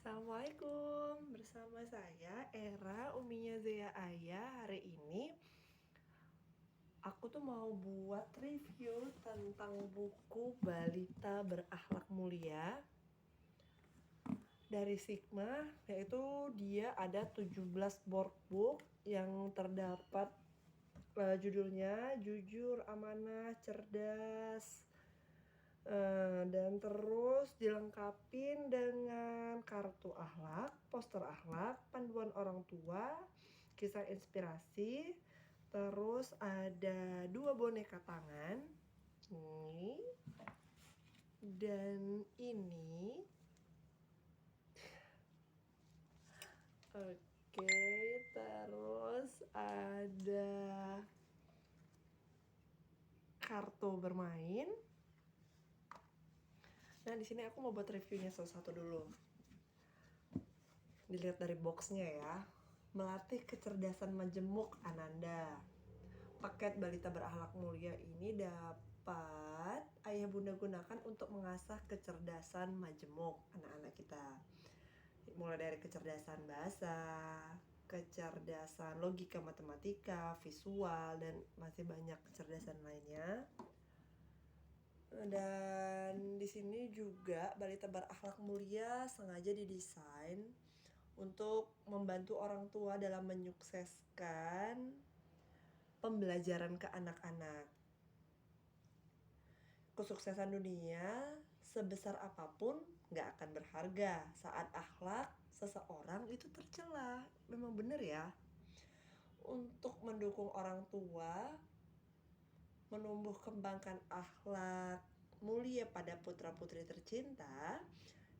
Assalamualaikum, bersama saya Era Uminya Zea Aya. Hari ini aku tuh mau buat review tentang buku Balita Berakhlak Mulia dari Sigma, yaitu dia ada 17 workbook yang terdapat judulnya Jujur, Amanah, Cerdas, dan terus dilengkapin dengan kartu akhlak, poster akhlak, panduan orang tua, kisah inspirasi, terus ada 2 boneka tangan ini, dan ini. Oke, terus ada kartu bermain. Nah, di sini aku mau buat reviewnya satu-satu dulu. Dilihat dari boxnya ya. Melatih kecerdasan majemuk Ananda. Paket Balita Berakhlak Mulia ini dapat ayah bunda gunakan untuk mengasah kecerdasan majemuk anak-anak kita. Mulai dari kecerdasan bahasa, kecerdasan logika matematika, visual, dan masih banyak kecerdasan lainnya. Dan di sini juga Balita Berakhlak Mulia sengaja didesain untuk membantu orang tua dalam menyukseskan pembelajaran ke anak-anak. Kesuksesan dunia sebesar apapun gak akan berharga saat akhlak seseorang itu tercela. Memang benar ya. Untuk mendukung orang tua menumbuh kembangkan akhlak mulia pada putra-putri tercinta,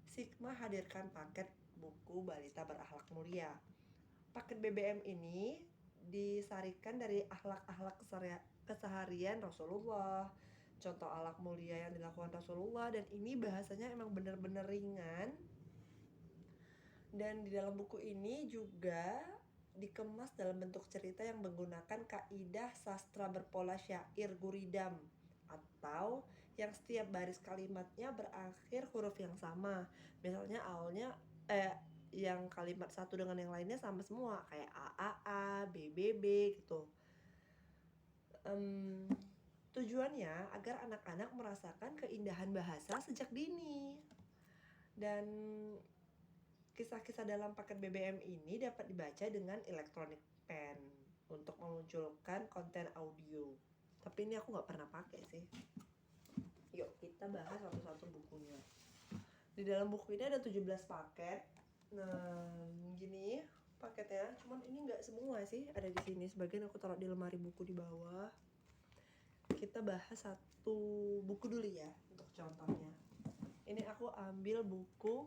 Sigma hadirkan paket buku Balita Berakhlak Mulia. Paket BBM ini disarikan dari akhlak-akhlak keseharian Rasulullah, contoh akhlak mulia yang dilakukan Rasulullah, dan ini bahasanya emang bener-bener ringan. Dan di dalam buku ini juga dikemas dalam bentuk cerita yang menggunakan kaidah sastra berpola syair guridam, atau yang setiap baris kalimatnya berakhir huruf yang sama. Misalnya awalnya yang kalimat satu dengan yang lainnya sama semua, kayak A, B, B, B gitu. Tujuannya agar anak-anak merasakan keindahan bahasa sejak dini. Dan kisah-kisah dalam paket BBM ini dapat dibaca dengan electronic pen untuk memunculkan konten audio. Tapi ini aku nggak pernah pakai sih. Yuk kita bahas satu-satu bukunya. Di dalam buku ini ada 17 paket. Nah, gini paketnya. Cuman ini nggak semua sih ada di sini. Sebagian aku taruh di lemari buku di bawah. Kita bahas satu buku dulu ya untuk contohnya. Ini aku ambil buku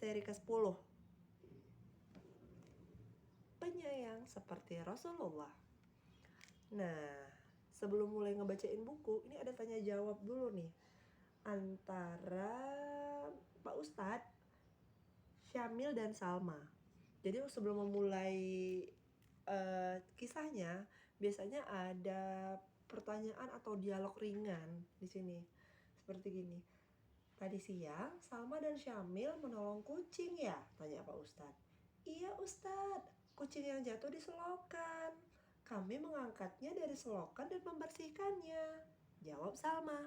seri ke-10, Penyayang Seperti Rasulullah. Nah, sebelum mulai ngebacain buku, ini ada tanya jawab dulu nih antara Pak Ustadz, Syamil, dan Salma. Jadi sebelum memulai kisahnya, biasanya ada pertanyaan atau dialog ringan di sini. Seperti gini. Tadi siang, Salma dan Syamil menolong kucing ya? Tanya Pak Ustadz. Iya Ustadz, kucing yang jatuh di selokan. Kami mengangkatnya dari selokan dan membersihkannya. Jawab Salma.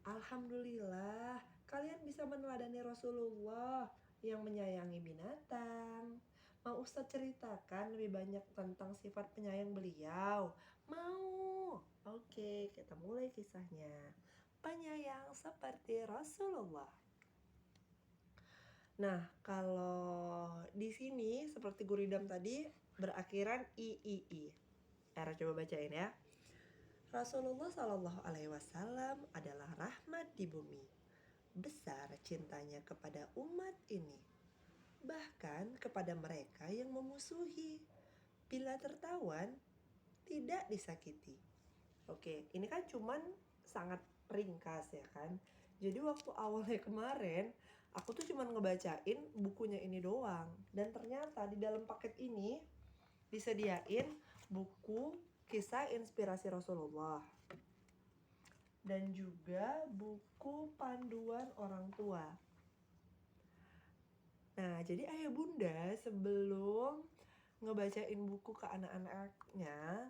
Alhamdulillah, kalian bisa meneladani Rasulullah yang menyayangi binatang. Mau Ustadz ceritakan lebih banyak tentang sifat penyayang beliau? Mau. Oke, kita mulai kisahnya. Penyayang seperti Rasulullah. Nah, kalau di sini seperti guridam tadi berakhiran i. Era coba bacain ya. Rasulullah Shallallahu Alaihi Wasallam adalah rahmat di bumi. Besar cintanya kepada umat ini, bahkan kepada mereka yang memusuhi. Bila tertawan, tidak disakiti. Oke, ini kan cuman sangat ringkas ya kan. Jadi waktu awalnya kemarin, aku tuh cuman ngebacain bukunya ini doang. Dan ternyata di dalam paket ini disediain buku kisah inspirasi Rasulullah. Dan juga buku panduan orang tua. Nah, jadi ayah bunda sebelum ngebacain buku ke anak-anaknya,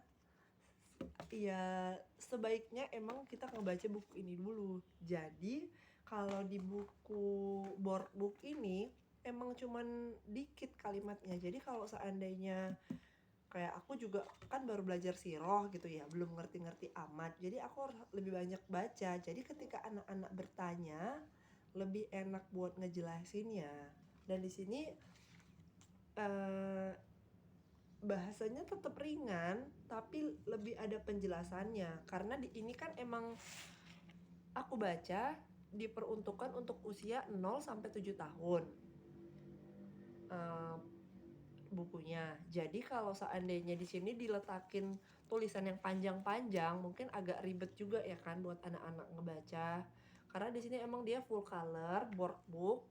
ya sebaiknya emang kita ngebaca buku ini dulu. Jadi kalau di buku board book ini emang cuman dikit kalimatnya. Jadi kalau seandainya kayak aku juga kan baru belajar siroh gitu ya, belum ngerti-ngerti amat. Jadi aku harus lebih banyak baca. Jadi ketika anak-anak bertanya, lebih enak buat ngejelasinnya. Dan di sini bahasanya tetap ringan, tapi lebih ada penjelasannya. Karena di ini kan emang aku baca diperuntukkan untuk usia 0 sampai 7 tahun. Bukunya. Jadi kalau seandainya di sini diletakin tulisan yang panjang-panjang, mungkin agak ribet juga ya kan buat anak-anak ngebaca. Karena di sini emang dia full color board book.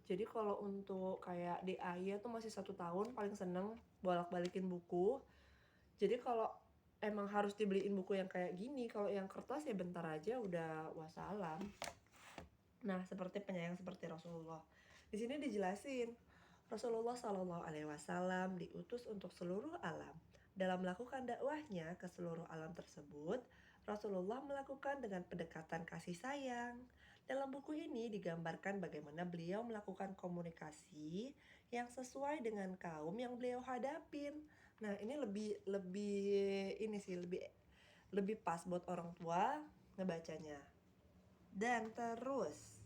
Jadi kalau untuk kayak di Aya tuh masih 1 tahun paling seneng bolak-balikin buku. Jadi kalau emang harus dibeliin buku yang kayak gini, kalau yang kertas ya bentar aja udah wassalam. Nah, seperti penyayang seperti Rasulullah. Di sini dijelasin Rasulullah Shallallahu Alaihi Wasallam diutus untuk seluruh alam. Dalam melakukan dakwahnya ke seluruh alam tersebut, Rasulullah melakukan dengan pendekatan kasih sayang. Dalam buku ini digambarkan bagaimana beliau melakukan komunikasi yang sesuai dengan kaum yang beliau hadapin. Nah, ini lebih pas buat orang tua ngebacanya. Dan terus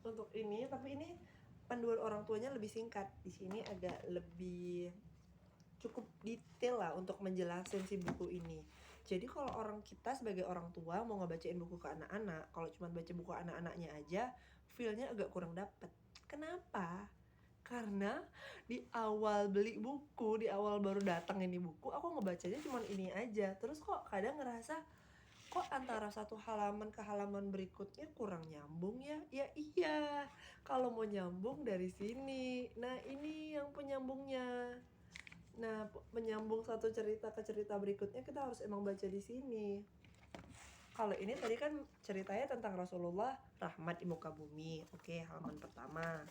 untuk ini, tapi ini panduan orang tuanya lebih singkat. Di sini agak lebih cukup detail lah untuk menjelasin si buku ini. Jadi kalau kita sebagai orang tua mau ngebacain buku ke anak-anak, kalau cuma baca buku anak-anaknya aja, feel-nya agak kurang dapet. Kenapa? Karena di awal beli buku, di awal baru datang ini buku, aku ngebacanya cuma ini aja. Terus kok kadang ngerasa, kok antara satu halaman ke halaman berikutnya kurang nyambung ya? Ya iya, kalau mau nyambung dari sini. Nah, ini yang penyambungnya. Nah, menyambung satu cerita ke cerita berikutnya kita harus emang baca di sini. Kalau ini tadi kan ceritanya tentang Rasulullah rahmat di muka bumi. Oke, halaman pertama.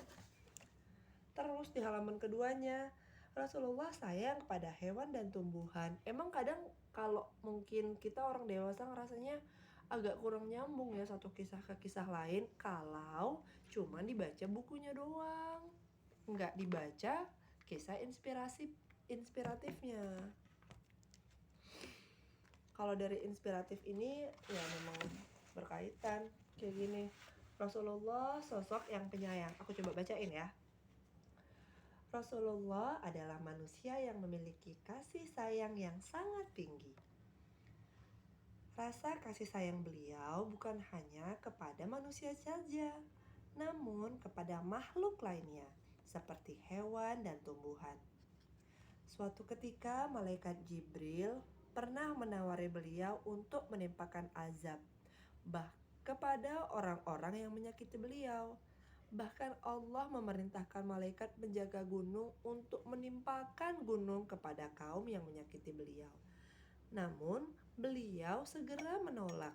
Terus di halaman keduanya, Rasulullah sayang kepada hewan dan tumbuhan. Emang kadang kalau mungkin kita orang dewasa ngerasanya agak kurang nyambung ya satu kisah ke kisah lain kalau cuma dibaca bukunya doang. Nggak dibaca kisah inspiratifnya. Kalau dari inspiratif ini ya memang berkaitan kayak gini. Rasulullah sosok yang penyayang. Aku coba bacain ya. Rasulullah adalah manusia yang memiliki kasih sayang yang sangat tinggi. Rasa kasih sayang beliau bukan hanya kepada manusia saja, namun kepada makhluk lainnya, seperti hewan dan tumbuhan. Suatu ketika malaikat Jibril pernah menawari beliau untuk menimpakan azab kepada orang-orang yang menyakiti beliau. Bahkan Allah memerintahkan malaikat menjaga gunung untuk menimpakan gunung kepada kaum yang menyakiti beliau. Namun beliau segera menolak.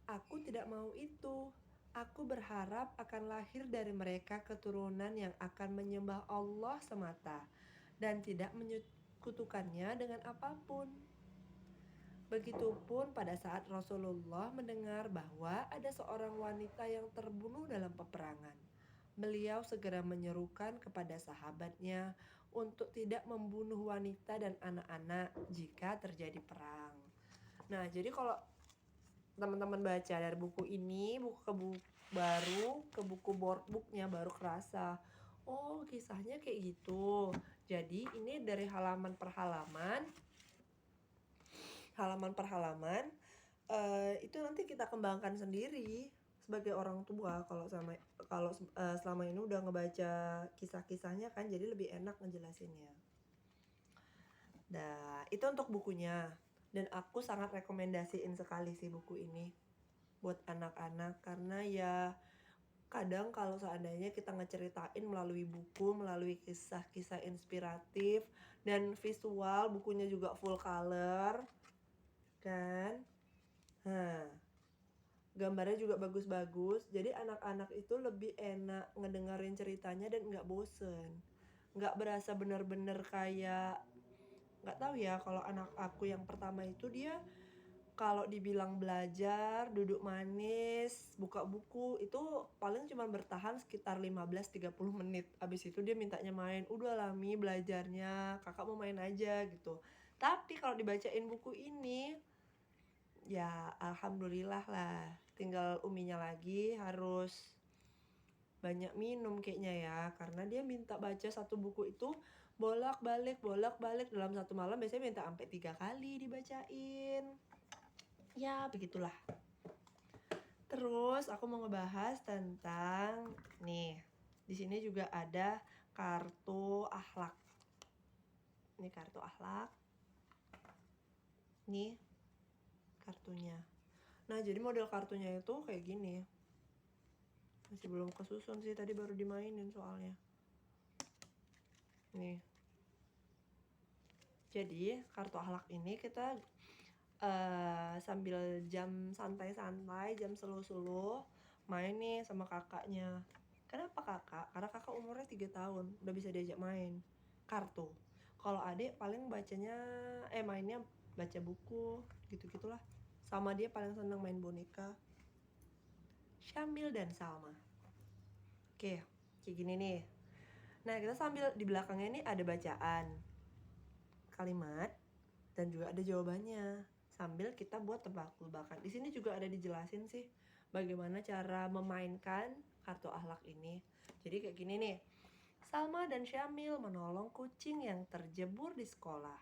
Aku tidak mau itu. Aku berharap akan lahir dari mereka keturunan yang akan menyembah Allah semata dan tidak menyekutukannya dengan apapun. Begitupun pada saat Rasulullah mendengar bahwa ada seorang wanita yang terbunuh dalam peperangan. Beliau segera menyerukan kepada sahabatnya untuk tidak membunuh wanita dan anak-anak jika terjadi perang. Nah, jadi kalau teman-teman baca dari buku ini, ke buku board booknya baru kerasa, oh kisahnya kayak gitu. Jadi ini dari halaman per halaman itu nanti kita kembangkan sendiri sebagai orang tua kalau selama ini udah ngebaca kisah-kisahnya kan, jadi lebih enak ngejelasinnya. Nah, itu untuk bukunya. Dan aku sangat rekomendasiin sekali sih buku ini buat anak-anak, karena ya kadang kalau seandainya kita ngeceritain melalui buku, melalui kisah-kisah inspiratif dan visual, bukunya juga full color kan. Nah, gambarnya juga bagus-bagus, jadi anak-anak itu lebih enak ngedengerin ceritanya dan nggak bosen. Nggak berasa bener-bener kayak, nggak tahu ya, kalau anak aku yang pertama itu dia kalau dibilang belajar, duduk manis, buka buku, itu paling cuma bertahan sekitar 15-30 menit. Habis itu dia mintanya main, "Udah lah Mi belajarnya, Kakak mau main aja," gitu. Tapi kalau dibacain buku ini, ya alhamdulillah lah. Tinggal Uminya lagi harus banyak minum kayaknya ya, karena dia minta baca satu buku itu bolak-balik dalam satu malam, biasanya minta sampai 3 kali dibacain. Ya, begitulah. Terus aku mau ngebahas tentang nih. Di sini juga ada kartu akhlak. Ini kartu akhlak. Nih kartunya. Nah, jadi model kartunya itu kayak gini. Masih belum kesusun sih, tadi baru dimainin soalnya. Nih. Jadi, kartu akhlak ini kita sambil jam santai-santai, jam selu-selu, main nih sama kakaknya. Kenapa kakak? Karena kakak umurnya 3 tahun, udah bisa diajak main kartu. Kalau adik paling mainnya baca buku, gitu-gitulah. Sama dia paling seneng main boneka. Syamil dan Salma. Oke, kayak gini nih. Nah, kita sambil di belakangnya ini ada bacaan kalimat dan juga ada jawabannya. Sambil kita buat tebak-tebakan. Di sini juga ada dijelasin sih bagaimana cara memainkan kartu akhlak ini. Jadi kayak gini nih. Salma dan Syamil menolong kucing yang terjebur di sekolah.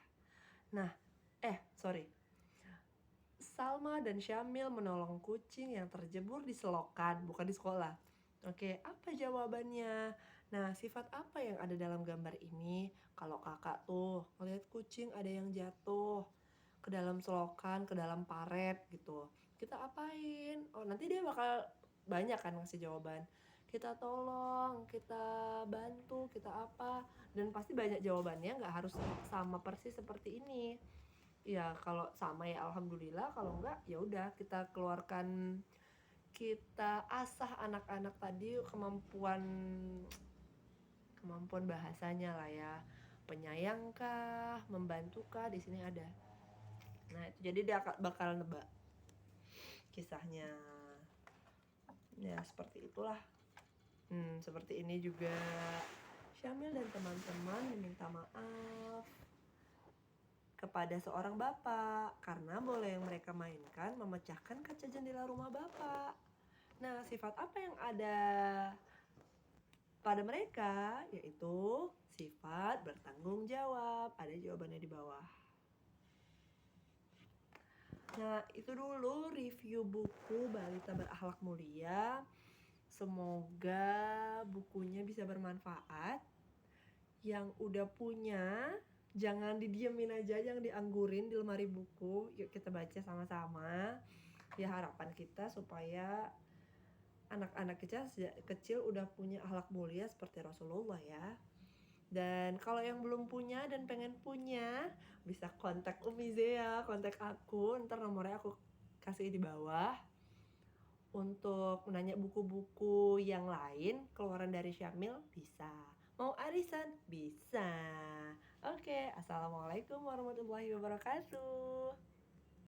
Salma dan Syamil menolong kucing yang terjebur di selokan, bukan di sekolah. Oke, apa jawabannya? Nah, sifat apa yang ada dalam gambar ini? Kalau kakak tuh ngeliat kucing ada yang jatuh ke dalam selokan, ke dalam paret gitu. Kita apain? Oh, nanti dia bakal banyak kan ngasih jawaban. Kita tolong, kita bantu, kita apa. Dan pasti banyak jawabannya, nggak harus sama persis seperti ini. Ya kalau sama ya alhamdulillah, kalau enggak ya udah kita keluarkan, kita asah anak-anak tadi kemampuan bahasanya lah ya. Penyayangkah, membantukah, di sini ada. Nah, itu jadi dia bakal nebak kisahnya. Ya, seperti itulah. Seperti ini juga. Syamil dan teman-teman meminta maaf kepada seorang bapak karena bola yang mereka mainkan memecahkan kaca jendela rumah bapak. Nah, sifat apa yang ada pada mereka? Yaitu sifat bertanggung jawab. Ada jawabannya di bawah. Nah, itu dulu review buku Balita Berakhlak Mulia. Semoga bukunya bisa bermanfaat. Yang udah punya, jangan didiemin aja, jangan dianggurin di lemari buku. Yuk kita baca sama-sama. Ya, harapan kita supaya anak-anak kita sejak kecil udah punya akhlak mulia seperti Rasulullah ya. Dan kalau yang belum punya dan pengen punya, bisa kontak Umi Zea, kontak aku, ntar nomornya aku kasih di bawah. Untuk menanya buku-buku yang lain, keluaran dari Syamil, bisa. Mau arisan? Bisa. Oke, assalamualaikum warahmatullahi wabarakatuh.